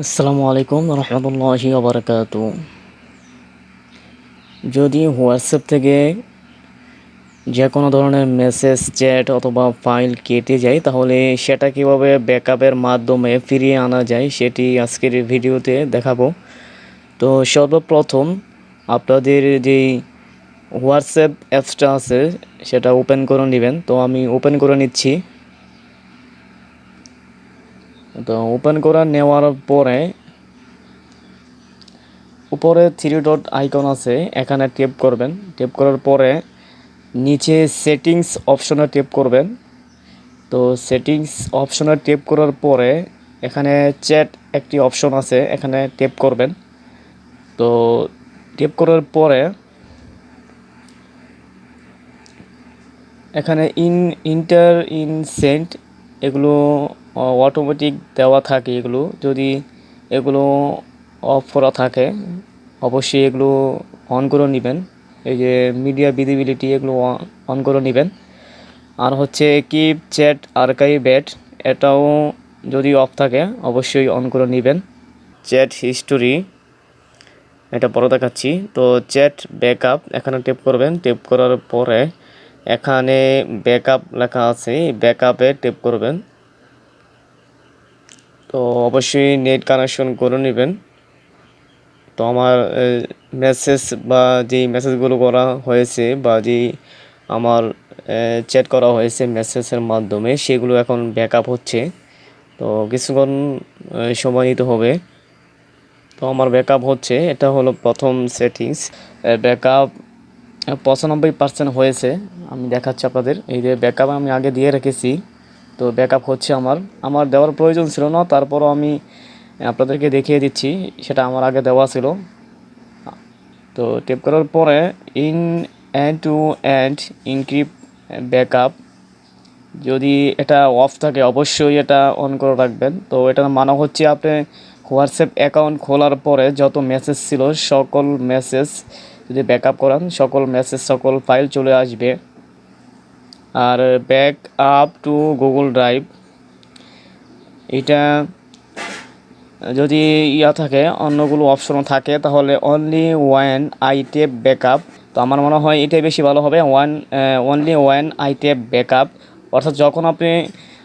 আসসালামু আলাইকুম রহমতুল্লাহি ওয়া যদি হোয়াটসঅ্যাপ থেকে যে কোনো ধরনের মেসেজ চ্যাট অথবা ফাইল কেটে যায় তাহলে সেটা কীভাবে ব্যাকআপের মাধ্যমে ফিরিয়ে আনা যায় সেটি আজকের ভিডিওতে দেখাবো। তো সর্বপ্রথম আপনাদের যেই হোয়াটসঅ্যাপ অ্যাপসটা আছে সেটা ওপেন করে নেবেন। তো আমি ওপেন করে নিচ্ছি। তো ওপেন করে নেওয়ার পরে উপরে থ্রি ডট আইকন আছে, এখানে ট্যাপ করবেন। ট্যাপ করার পরে নিচে সেটিংস অপশনে ট্যাপ করবেন। তো সেটিংস অপশনে ট্যাপ করার পরে এখানে চ্যাট একটি অপশন আছে, এখানে ট্যাপ করবেন। তো ট্যাপ করার পরে এখানে ইন্টার ইন সেন্ট এগুলো অটোমেটিক দেওয়া থাকে। এগুলো যদি এগুলো অফ করা থাকে অবশ্যই এগুলো অন করে নেবেন। এই যে মিডিয়া ভিজিবিলিটি এগুলো অন করে নেবেন। আর হচ্ছে কিপ চ্যাট আর্কাইভেড এটাও যদি অফ থাকে অবশ্যই অন করে নেবেন। চ্যাট হিস্টোরি এটা পরে দেখাচ্ছি। তো চ্যাট ব্যাকআপ এখানে ট্যাপ করবেন। ট্যাপ করার পরে এখানে ব্যাকআপ লেখা আছে, ব্যাকআপে ট্যাপ করবেন। তো অবশ্যই নেট কানেকশন করে নেবেন। তো আমার মেসেজ বা যেই মেসেজগুলো করা হয়েছে বা যেই আমার চ্যাট করা হয়েছে মেসেজের মাধ্যমে সেগুলো এখন ব্যাকআপ হচ্ছে। তো কিছুক্ষণ সময় নিতে হবে। তো আমার ব্যাকআপ হচ্ছে, এটা হলো প্রথম সেটিংস। ব্যাকআপ 95% হয়েছে, আমি দেখাচ্ছি আপনাদের। এই যে ব্যাকআপ আমি আগে দিয়ে রেখেছি। তো ব্যাকআপ হচ্ছে আমার দেওয়ার প্রয়োজন ছিল না, তারপরও আমি আপনাদেরকে দেখিয়ে দিচ্ছি, সেটা আমার আগে দেওয়া ছিল। তো ট্যাপ করার পরে in end to end encrypt backup যদি এটা অফ থাকে অবশ্যই এটা অন করে রাখবেন। তো এটার মানে হচ্ছে আপনি হোয়াটসঅ্যাপ অ্যাকাউন্ট খোলার পরে যত মেসেজ ছিল সকল মেসেজ যদি ব্যাকআপ করান সকল মেসেজ সকল ফাইল চলে আসবে। আর back up to Google drive এটা যদি থাকে অন্যগুলো অপশনও থাকে তাহলে only one I tap backup. তো আমার মনে হয় এটাই বেশি ভালো হবে, only one I tap backup. অর্থাৎ যখন আপনি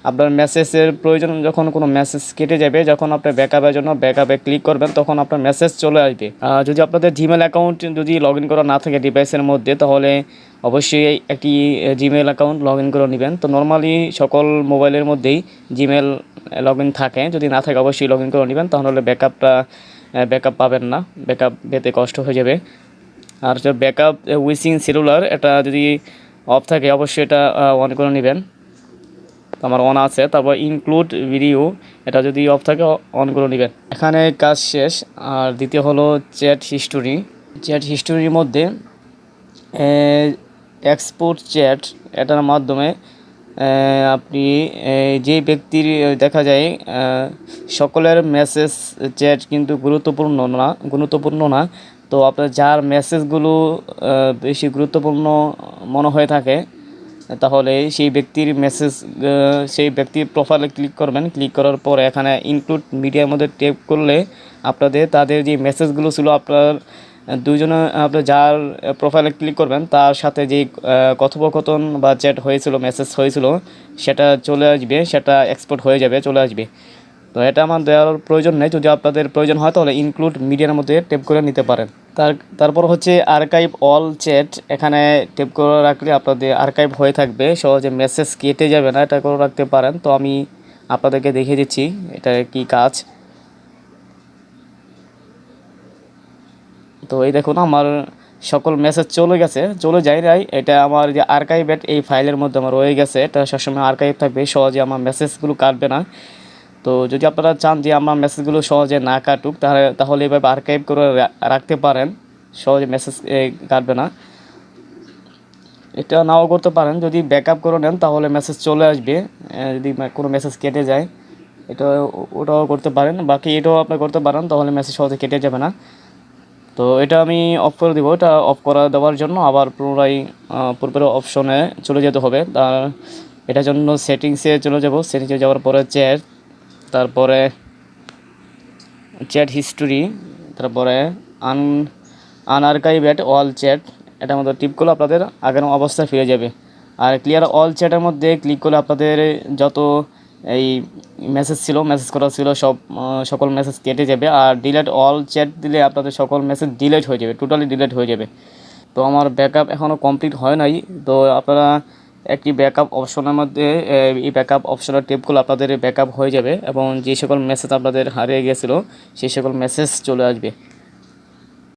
আপনার মেসেজের প্রয়োজন, যখন কোনো মেসেজ কেটে যাবে, যখন আপনি ব্যাকআপের জন্য ব্যাকআপে ক্লিক করবেন তখন আপনার মেসেজ চলে আসবে। যদি আপনাদের জিমেল অ্যাকাউন্ট যদি লগ ইন করা না থাকে ডিভাইসের মধ্যে তাহলে অবশ্যই একটি জিমেল অ্যাকাউন্ট লগ ইন করে নেবেন। তো নর্মালি সকল মোবাইলের মধ্যেই জিমেল লগ ইন থাকে, যদি না থাকে অবশ্যই লগ ইন করে নেবেন, তাহলে ব্যাকআপ পাবেন না, ব্যাকআপ পেতে কষ্ট হয়ে যাবে। আর যে ব্যাকআপ উইসিং সেলুলার এটা যদি অফ থাকে অবশ্যই এটা অন করে নেবেন। আমার অন আছে। তারপর ইনক্লুড ভিডিও এটা যদি অফ থাকে অন করে নেবেন। এখানে কাজ শেষ। আর দ্বিতীয় হলো চ্যাট হিস্টোরি। চ্যাট হিস্টোরির মধ্যে এক্সপোর্ট চ্যাট এটার মাধ্যমে আপনি যে ব্যক্তির দেখা যায় সকলের মেসেজ চ্যাট কিন্তু গুরুত্বপূর্ণ না। তো আপনার যার মেসেজগুলো বেশি গুরুত্বপূর্ণ মনে হয়ে থাকে তাহলে সেই ব্যক্তির প্রোফাইলে ক্লিক করবেন। ক্লিক করার পর এখানে ইনক্লুড মিডিয়ার মধ্যে ট্যাপ করলে তাদের যে মেসেজগুলো ছিল আপনার দুইজনে, আপনার যার প্রোফাইলে ক্লিক করবেন তার সাথে যে কথোপকথন বা চ্যাট হয়েছিল, মেসেজ হয়েছিল সেটা চলে আসবে, সেটা এক্সপোর্ট হয়ে যাবে, চলে আসবে। তো এটা আমার দেওয়ার প্রয়োজন নেই। যদি আপনাদের প্রয়োজন হয় তাহলে ইনক্লুড মিডিয়ার মধ্যে ট্যাপ করে নিতে পারেন। তারপর হচ্ছে আর্কাইভ অল চ্যাট, এখানে ট্যাপ করে রাখলে আপনাদের আর্কাইভ হয়ে থাকবে, সহজে মেসেজ কেটে যাবে না, এটা করে রাখতে পারেন। তো আমি আপনাদেরকে দেখিয়ে দিচ্ছি এটা কি কাজ। তো এই দেখুন আমার সকল মেসেজ চলে যায় নাই, এটা আমার যে আর্কাইভেড এই ফাইলের মধ্যে আমার রয়ে গেছে, এটা সবসময় আর্কাইভ থাকবে, সহজে আমার মেসেজগুলো কাটবে না। তো যদি আপনারা চান যে আমার মেসেজগুলো সহজে না কাটুক তাহলে এভাবে আর্কাইভ করে রাখতে পারেন, সহজে মেসেজ কাটবে না। এটা নাও করতে পারেন, যদি ব্যাকআপ করে নেন তাহলে মেসেজ চলে আসবে। যদি কোনো মেসেজ কেটে যায় এটা ওটাও করতে পারেন, বাকি এটাও আপনি করতে পারেন, তাহলে মেসেজ সহজে কেটে যাবে না। তো এটা আমি অফ করে দিব। এটা অফ করে দেওয়ার জন্য আবার পুনরায় পূর্বের অপশনে চলে যেতে হবে। এটার জন্য সেটিংসে চলে যাব। সেটিংসে যাওয়ার পরে চ্যাট, তারপরে চ্যাট হিস্টোরি, তারপরে আন আনআর্কাইভেড অল চ্যাট, এটার মধ্যে টিপ করলে আপনাদের আগের অবস্থায় ফিরে যাবে। আর ক্লিয়ার অল চ্যাটের মধ্যে ক্লিক করলে আপনাদের যত এই মেসেজ ছিল, মেসেজ করা ছিল সকল মেসেজ কেটে যাবে। আর ডিলেট অল চ্যাট দিলে আপনাদের সকল মেসেজ ডিলেট হয়ে যাবে, টোটালি ডিলেট হয়ে যাবে। তো আমার ব্যাকআপ এখনও কমপ্লিট হয় নাই। তো আপনারা একটি ব্যাকআপ অপশনের মধ্যে এই ব্যাকআপ অপশনে টিপ করলে আপনাদের ব্যাকআপ হয়ে যাবে এবং যে সকল মেসেজ আপনাদের হারিয়ে গিয়েছিলো সেই সকল মেসেজ চলে আসবে।